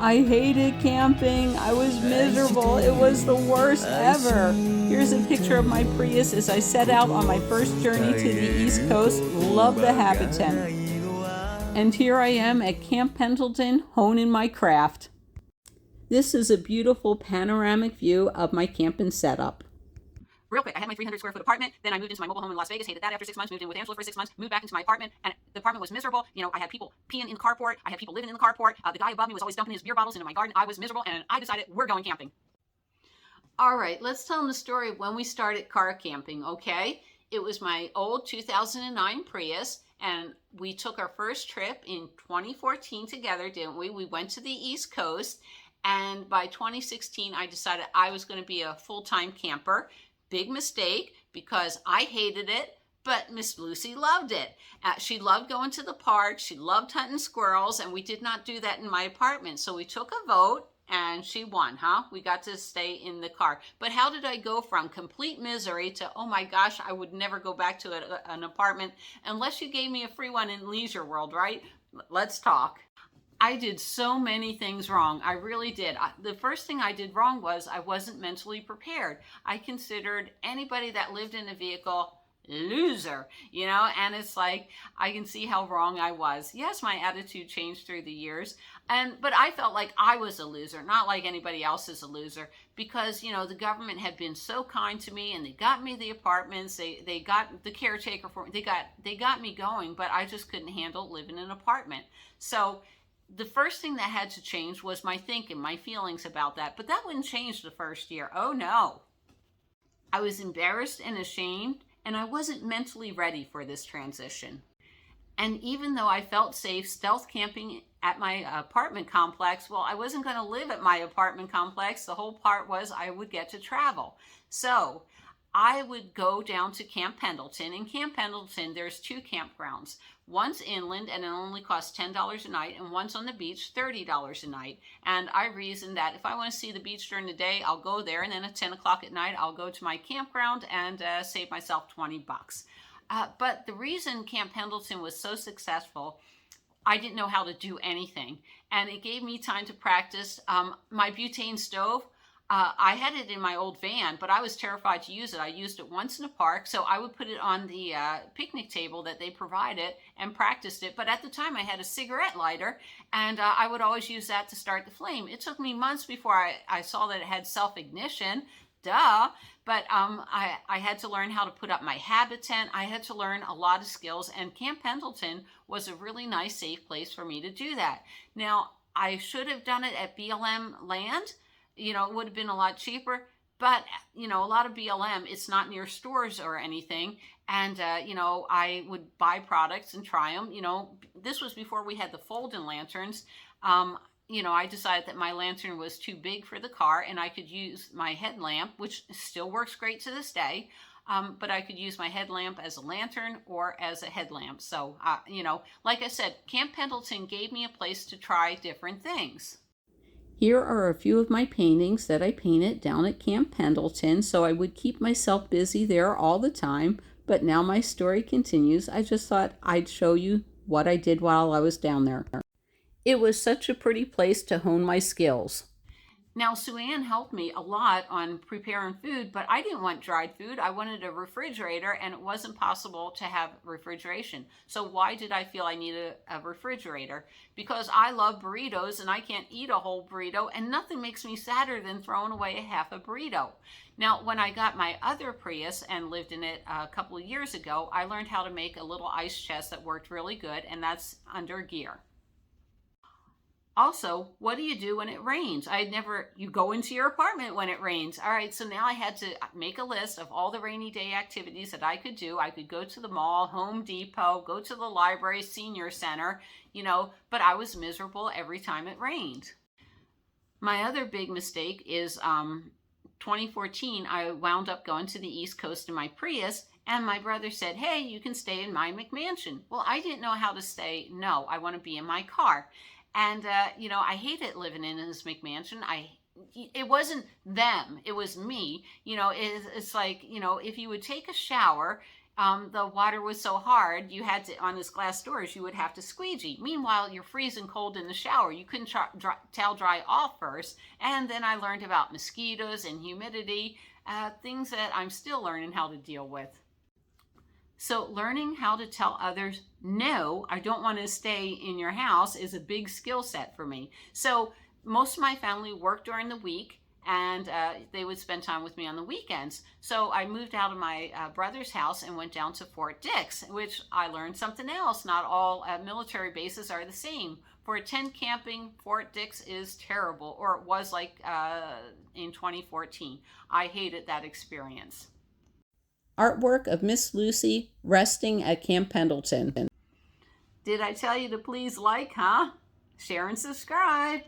I hated camping. I was miserable. It was the worst ever. Here's a picture of my Prius as I set out on my first journey to the East Coast. Love the habitat. And here I am at Camp Pendleton, honing my craft. This is a beautiful panoramic view of my camping setup. Real quick, I had my 300 square foot apartment. Then I moved into my mobile home in Las Vegas. Hated that after 6 months. Moved in with Angela for 6 months. Moved back into my apartment, and the apartment was miserable. You know, I had people peeing in the carport. I had people living in the carport. The guy above me was always dumping his beer bottles into my garden. I was miserable, and I decided we're going camping. All right, let's tell them the story of when we started car camping, okay? It was my old 2009 Prius, and we took our first trip in 2014 together, didn't we? We went to the East Coast, and by 2016, I decided I was going to be a full-time camper. Big mistake, because I hated it, but Miss Lucy loved it. She loved going to the park. She loved hunting squirrels, and we did not do that in my apartment. So we took a vote, and she won, huh? We got to stay in the car. But how did I go from complete misery to, oh my gosh, I would never go back to an apartment unless you gave me a free one in Leisure World, right? Let's talk. I did so many things wrong. I really did. The first thing I did wrong was I wasn't mentally prepared. I considered anybody that lived in a vehicle loser, you know, and it's like, I can see how wrong I was. Yes, my attitude changed through the years, but I felt like I was a loser, not like anybody else is a loser, because, you know, the government had been so kind to me, and they got me the apartments, they got the caretaker for me, they got me going, but I just couldn't handle living in an apartment. So the first thing that had to change was my thinking, my feelings about that. But that wouldn't change the first year. Oh no. I was embarrassed and ashamed, and I wasn't mentally ready for this transition. And even though I felt safe stealth camping at my apartment complex, well, I wasn't going to live at my apartment complex. The whole part was I would get to travel. So I would go down to Camp Pendleton. In Camp Pendleton, there's two campgrounds. One's inland, and it only costs $10 a night, and one's on the beach, $30 a night. And I reasoned that if I want to see the beach during the day, I'll go there, and then at 10 o'clock at night, I'll go to my campground and save myself 20 bucks. But the reason Camp Pendleton was so successful, I didn't know how to do anything. And it gave me time to practice. My butane stove, I had it in my old van, but I was terrified to use it. I used it once in a park, so I would put it on the picnic table that they provided and practiced it. But at the time, I had a cigarette lighter, and I would always use that to start the flame. It took me months before I saw that it had self-ignition. Duh. But I had to learn how to put up my habitat. I had to learn a lot of skills, and Camp Pendleton was a really nice, safe place for me to do that. Now, I should have done it at BLM land. You know, it would have been a lot cheaper, but, you know, a lot of BLM, it's not near stores or anything. And, you know, I would buy products and try them. You know, this was before we had the fold-in lanterns. You know, I decided that my lantern was too big for the car, and I could use my headlamp, which still works great to this day. But I could use my headlamp as a lantern or as a headlamp. So, you know, like I said, Camp Pendleton gave me a place to try different things. Here are a few of my paintings that I painted down at Camp Pendleton, so I would keep myself busy there all the time. But now my story continues. I just thought I'd show you what I did while I was down there. It was such a pretty place to hone my skills. Now, Sue Ann helped me a lot on preparing food, but I didn't want dried food. I wanted a refrigerator, and it wasn't possible to have refrigeration. So why did I feel I needed a refrigerator? Because I love burritos, and I can't eat a whole burrito, and nothing makes me sadder than throwing away a half a burrito. Now, when I got my other Prius and lived in it a couple of years ago, I learned how to make a little ice chest that worked really good, and that's under gear. Also, what do you do when it rains? You go into your apartment when it rains. All right, so now I had to make a list of all the rainy day activities that I could do. I could go to the mall, Home Depot, go to the library, senior center, you know, but I was miserable every time it rained. My other big mistake is 2014, I wound up going to the East Coast in my Prius, and my brother said, hey, you can stay in my McMansion. Well, I didn't know how to say, no, I want to be in my car. And, you know, I hated living in this McMansion. It wasn't them, it was me. You know, it's like, you know, if you would take a shower the water was so hard, you had to, on this glass doors, you would have to squeegee. Meanwhile, you're freezing cold in the shower. You couldn't towel dry off first. And then I learned about mosquitoes and humidity, things that I'm still learning how to deal with. So learning how to tell others, no, I don't want to stay in your house is a big skill set for me. So most of my family worked during the week, and they would spend time with me on the weekends. So I moved out of my brother's house and went down to Fort Dix, which I learned something else. Not all military bases are the same. For tent camping, Fort Dix is terrible, or it was like in 2014. I hated that experience. Artwork of Miss Lucy resting at Camp Pendleton. Did I tell you to please like, huh? Share and subscribe.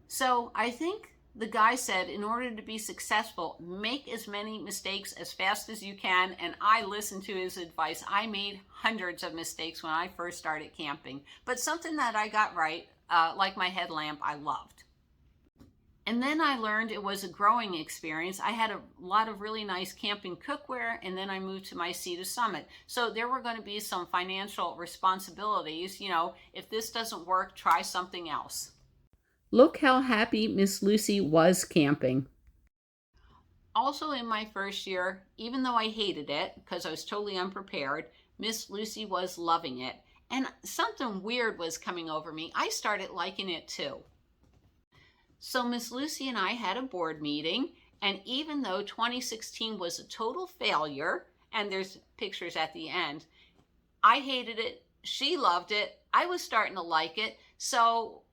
So I think the guy said, in order to be successful, make as many mistakes as fast as you can. And I listened to his advice. I made hundreds of mistakes when I first started camping, but something that I got right, like my headlamp, I loved. And then I learned it was a growing experience. I had a lot of really nice camping cookware, and then I moved to my Sea to Summit. So there were going to be some financial responsibilities. You know, if this doesn't work, try something else. Look how happy Miss Lucy was camping. Also in my first year, even though I hated it because I was totally unprepared, Miss Lucy was loving it. And something weird was coming over me. I started liking it too. So Miss Lucy and I had a board meeting, and even though 2016 was a total failure, and there's pictures at the end, I hated it, she loved it, I was starting to like it. So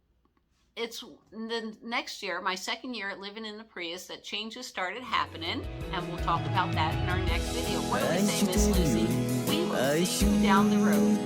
it's the next year, my second year living in the Prius, that changes started happening, and we'll talk about that in our next video. What do we say, Miss Lucy? We will see you down the road.